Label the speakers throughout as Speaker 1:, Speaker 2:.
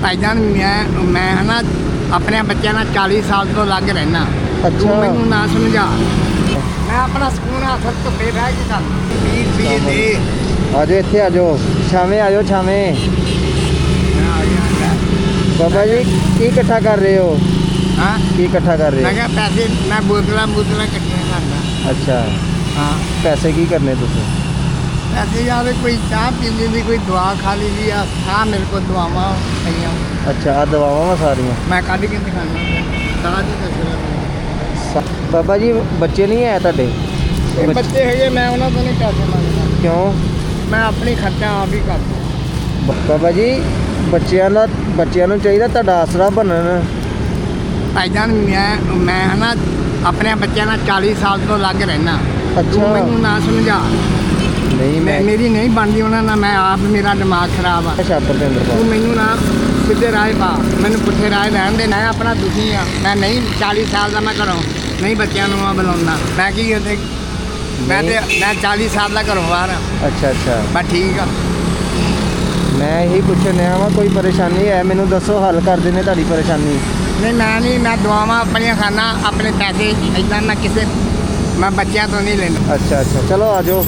Speaker 1: भाईजान मैं है ना अपने बच्चों ਨਾਲ 40 साल तो लग रहना।
Speaker 2: अच्छा।
Speaker 1: तू मैनू ना समझा, मैं अपना ਸਕੂਨ ਹੱਥ ਧੁੱਪੇ ਬਹਿ ਕੇ ਕਰ 20 ਰੁਪਏ ਦੇ।
Speaker 2: आ जाओ इतने आ जाओ छावे आ जाओ छावे।
Speaker 1: मैं आ गया।
Speaker 2: बाबा जी की इकट्ठा कर रहे हो?
Speaker 1: हाँ
Speaker 2: की इकट्ठा कर रहे
Speaker 1: मैं
Speaker 2: हो?
Speaker 1: क्या पैसे मैं बोतल इकट्ठियां करना।
Speaker 2: अच्छा
Speaker 1: हाँ
Speaker 2: पैसे की करने तुझे?
Speaker 1: पैसे यार कोई चाह पी ली, कोई दवा खा ली, हाँ मेरे को दुआवा पई।
Speaker 2: अच्छा आ दवावां वा सारियां
Speaker 1: मैं कढ़ के दिखाना दाद ही दस।
Speaker 2: बाबा जी बच्चे नहीं है ਤੁਹਾਡੇ?
Speaker 1: बच्चे है मैं उन्होंने तो नहीं पैसे मांगता,
Speaker 2: क्यों?
Speaker 1: मैं अपनी खर्चा आप ही करता।
Speaker 2: बाबा जी ਬੱਚਿਆਂ ਨੂੰ ਚਾਹੀਦਾ ਤੁਹਾਡਾ ਆਸਰਾ ਬਣਨ।
Speaker 1: भाईजान मैं है ना अपने बच्चों ਨਾਲ 40 साल तो लग रहना। तू
Speaker 2: अच्छा।
Speaker 1: मैनू ना समझा,
Speaker 2: नहीं मैं
Speaker 1: मेरी नहीं बनती उन्होंने, मैं आप मेरा दिमाग खराब आ।
Speaker 2: छापर के अंदर
Speaker 1: तू मैनू ना सीधे राह पा, मैनू पुठे राह रहन दे। मैं अपना दुखी हाँ, मैं नहीं 40 साल का मैं घरों नहीं बच्चों को बुलाऊंगा। मैं की मैं 40 साल का घरों बाहर हाँ।
Speaker 2: अच्छा अच्छा
Speaker 1: मैं ठीक हाँ।
Speaker 2: मैं यही पूछण आया वा कोई परेशानी है मैनू दसो हल कर देने ਤੁਹਾਡੀ परेशानी।
Speaker 1: नहीं मैं दुआवां अपनियां खाना, अपने पैसे इदा ना किसी मैं बच्चों तो नहीं लेना।
Speaker 2: अच्छा अच्छा चलो आ जाओ।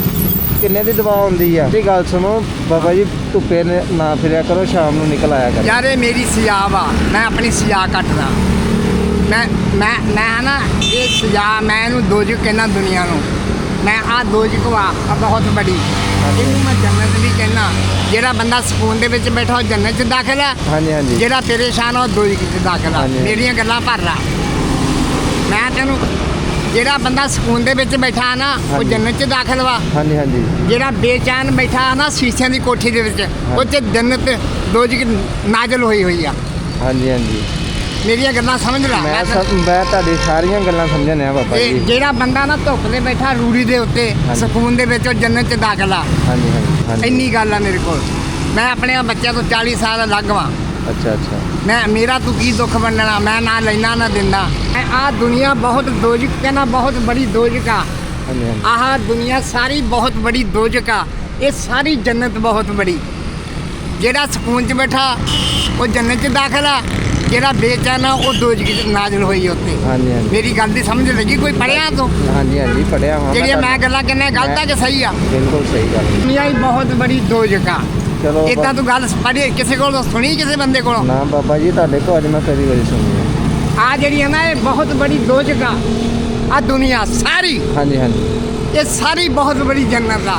Speaker 2: किन्ने दी दवा आउंदी आ? ते गल सुनो बाबा जी धुप्पे ना फिरिया करो, शाम ਨੂੰ निकल आया करो।
Speaker 1: यार ये मेरी सिया वा, मैं अपनी सिया कटदा। मैं ना ये सिया मैं इहनूं दोजक कहना दुनिया नूं। मैं आ दोजक वा बहुत बड़ी, ਇਹਨੂੰ मैं जन्नत भी कहना। ਜਿਹੜਾ ਬੰਦਾ ਸਕੂਨ ਦੇ ਵਿੱਚ ਬੈਠਾ ਉਹ ਜੰਨਤ 'ਚ ਦਾਖਲ ਹੈ।
Speaker 2: ਹਾਂਜੀ ਹਾਂਜੀ
Speaker 1: ਜਿਹੜਾ ਪਰੇਸ਼ਾਨ ਉਹ ਦੋਜਕ 'ਚ ਦਾਖਲ ਹੈ।
Speaker 2: ਹਾਂਜੀ।
Speaker 1: ਮੇਰੀਆਂ ਗੱਲਾਂ ਭਰ ਲਾ। ਮੈਂ ਤੈਨੂੰ ਜਿਹੜਾ ਬੰਦਾ ਸਕੂਨ ਦੇ ਵਿੱਚ ਬੈਠਾ ਨਾ ਉਹ
Speaker 2: ਹਾਂਜੀ।
Speaker 1: ਜੰਨਤ 'ਚ ਦਾਖਲ ਵਾ।
Speaker 2: ਹਾਂਜੀ ਹਾਂਜੀ
Speaker 1: ਜਿਹੜਾ ਬੇਚੈਨ ਬੈਠਾ ਨਾ ਸ਼ੀਸ਼ਿਆਂ ਦੀ ਕੋਠੀ ਦੇ ਵਿੱਚ ਉਹ 'ਚ ਜੰਨਤ ਦੋਜਕ ਨਾਜ਼ਲ ਹੋਈ ਆ।
Speaker 2: ਹਾਂਜੀ ਹਾਂਜੀ
Speaker 1: ਮੇਰੀਆਂ ਗੱਲਾਂ ਸਮਝ ਲੈ।
Speaker 2: ਮੈਂ ਤੁਹਾਡੀ ਸਾਰੀਆਂ ਗੱਲਾਂ ਸਮਝਣਿਆ ਬਾਬਾ
Speaker 1: ਤੇ
Speaker 2: ਜੀ।
Speaker 1: ਜਿਹੜਾ ਬੰਦਾ ਨਾ ਧੁੱਪ ਦੇ ਬੈਠਾ ਰੂੜੀ ਦੇ ਉੱਤੇ
Speaker 2: ਹਾਂਜੀ।
Speaker 1: ਸਕੂਨ ਦੇ ਵਿੱਚ ਉਹ ਜੰਨਤ 'ਚ ਦਾਖਲ ਆ।
Speaker 2: ਹਾਂਜੀ ਹਾਂਜੀ ਹਾਂਜੀ
Speaker 1: ਇੰਨੀ ਗੱਲ ਆ ਮੇਰੇ ਕੋਲ। ਮੈਂ ਆਪਣੇ ਬੱਚਿਆਂ ਤੋਂ 40 ਸਾਲ ਅਲੱਗ ਵਾਂ।
Speaker 2: ਅੱਛਾ ਅੱਛਾ
Speaker 1: मेरा तू की दुख बनना, मैं ना लेना ना देना। आ दुनिया बहुत दोजक कहना, बहुत बड़ी दोजक आ।
Speaker 2: ਹਾਂਜੀ ਹਾਂਜੀ
Speaker 1: आह दुनिया सारी बहुत बड़ी दोजक आ। ये सारी जन्नत बहुत बड़ी। जेड़ा सुकून च बैठा वो जन्नत च दाखिल आ, जेड़ा बेचैन आ वो दोजक च नाजिल होई उत्ते।
Speaker 2: ਹਾਂਜੀ ਹਾਂਜੀ
Speaker 1: मेरी गल दी समझ लगी कोई पढ़िया तो?
Speaker 2: ਹਾਂਜੀ ਹਾਂਜੀ ਪੜਿਆ ਹਾਂ
Speaker 1: ਜਿਹੜੀਆਂ ਮੈਂ ਗੱਲਾਂ ਕਹਿੰਦਾ ਗਲਤ ਆ ਕਿ ਸਹੀ ਆ?
Speaker 2: ਬਿਲਕੁਲ ਸਹੀ ਗੱਲ।
Speaker 1: ਦੁਨੀਆ ਹੀ ਬਹੁਤ ਬੜੀ ਦੋਜਕ ਆ।
Speaker 2: ਚਲੋ
Speaker 1: ਇਦਾਂ ਤੂੰ ਗੱਲ ਪੜ੍ਹੀ ਕਿਸੇ ਕੋਲੋਂ ਸੁਣੀ, ਕਿਸੇ ਬੰਦੇ ਕੋਲੋਂ?
Speaker 2: ਨਾ ਬਾਬਾ ਜੀ ਤੁਹਾਡੇ ਕੋਲ ਅੱਜ ਮੈਂ ਪਹਿਲੀ ਵਾਰੀ ਸੁਣੀ।
Speaker 1: ਆ ਜਿਹੜੀ ਹੈ ਨਾ ਇਹ ਬਹੁਤ ਬੜੀ ਦੋਜਕ ਆ। ਆ ਦੁਨੀਆ ਸਾਰੀ
Speaker 2: ਹਾਂਜੀ ਹਾਂਜੀ
Speaker 1: ਇਹ ਸਾਰੀ ਬਹੁਤ ਬੜੀ ਜੰਨਤ ਆ।